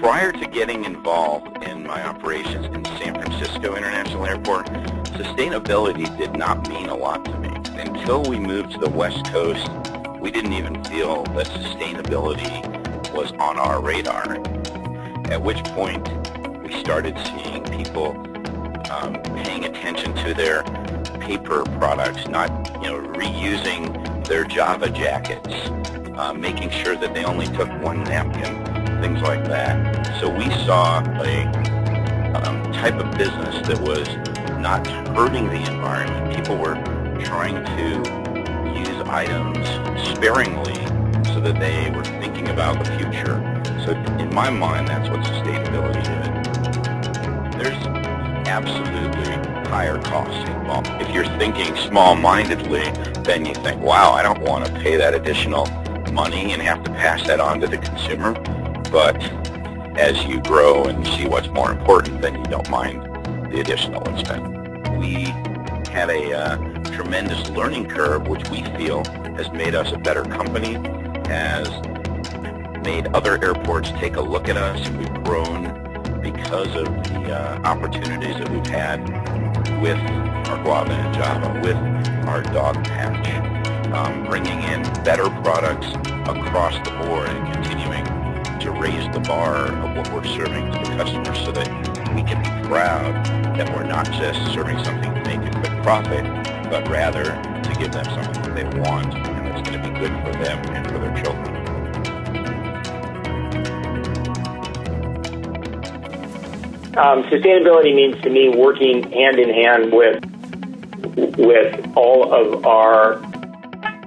Prior to getting involved in my operations in San Francisco International Airport, sustainability did not mean a lot to me. Until we moved to the West Coast, we didn't even feel that sustainability was on our radar, at which point we started seeing people paying attention to their paper products, not reusing their Java jackets, making sure that they only took one napkin, things like that. So we saw a type of business that was not hurting the environment. People were trying to use items sparingly so that they were thinking about the future. So in my mind, that's what sustainability is. There's absolutely higher costs involved. If you're thinking small-mindedly, then you think, wow, I don't want to pay that additional money and have to pass that on to the consumer. But as you grow and see what's more important, then you don't mind the additional expense. We had a tremendous learning curve, which we feel has made us a better company, has made other airports take a look at us, and we've grown because of the opportunities that we've had with our guava and Java, with our dog patch, bringing in better products across the board and continuing to raise the bar of what we're serving to the customers so that we can be proud that we're not just serving something to make a quick profit, but rather to give them something that they want and that's going to be good for them and for their children. Sustainability means to me working hand in hand with all of our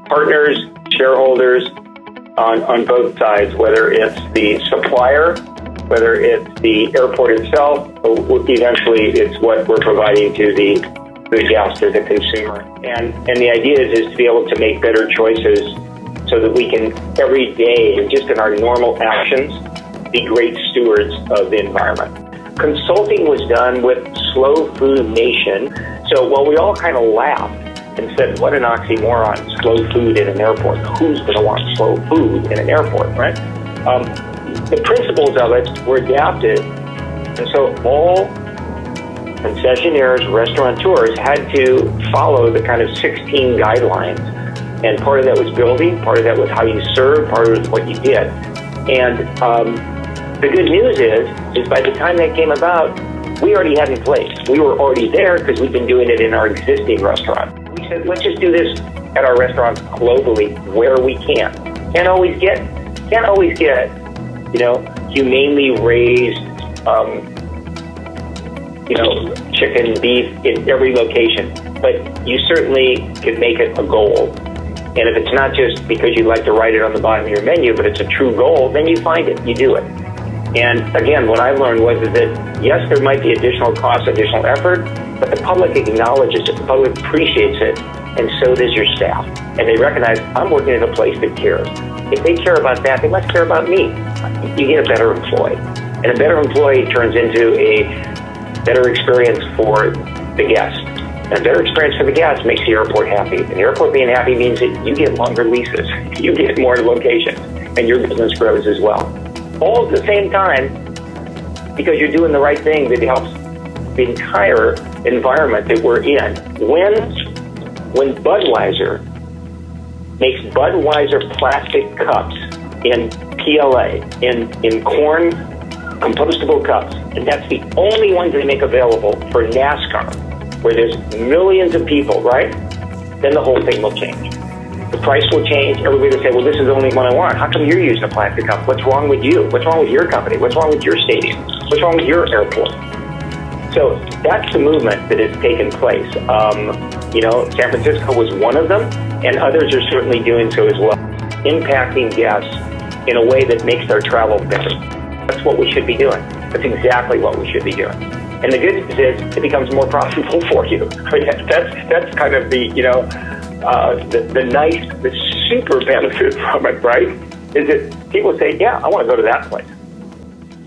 partners, shareholders on both sides, whether it's the supplier, whether it's the airport itself, or eventually it's what we're providing to the guest or the consumer. And the idea is to be able to make better choices so that we can every day, just in our normal actions, be great stewards of the environment. Consulting was done with Slow Food Nation. So while we all kind of laughed and said, what an oxymoron, slow food in an airport. Who's going to want slow food in an airport, right? The principles of it were adapted. And so all concessionaires, restaurateurs had to follow the kind of 16 guidelines. And part of that was building, part of that was how you serve, part of it was what you did. And the good news is by the time that came about, we already had in place. We were already there because we've been doing it in our existing restaurant. We said, let's just do this at our restaurants globally where we can. Can't always get, humanely raised, chicken, beef in every location. But you certainly could make it a goal. And if it's not just because you like to write it on the bottom of your menu, but it's a true goal, then you find it, you do it. And again, what I learned was that, yes, there might be additional cost, additional effort, but the public acknowledges it, the public appreciates it, and so does your staff. And they recognize, I'm working at a place that cares. If they care about that, they must care about me. You get a better employee. And a better employee turns into a better experience for the guest. And a better experience for the guest makes the airport happy. And the airport being happy means that you get longer leases, you get more locations, and your business grows as well. All at the same time, because you're doing the right thing that helps the entire environment that we're in. When Budweiser makes Budweiser plastic cups in PLA, in corn compostable cups, and that's the only ones they make available for NASCAR, where there's millions of people, right? Then the whole thing will change. The price will change. Everybody will say, well, this is the only one I want. How come you're using a plastic cup? What's wrong with you? What's wrong with your company? What's wrong with your stadium? What's wrong with your airport? So that's the movement that has taken place. San Francisco was one of them, and others are certainly doing so as well, impacting guests in a way that makes their travel better. That's what we should be doing. That's exactly what we should be doing. And the good news is it becomes more profitable for you. That's kind of the super benefit from it, right? Is that people say, yeah, I want to go to that place.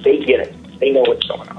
They get it. They know what's going on.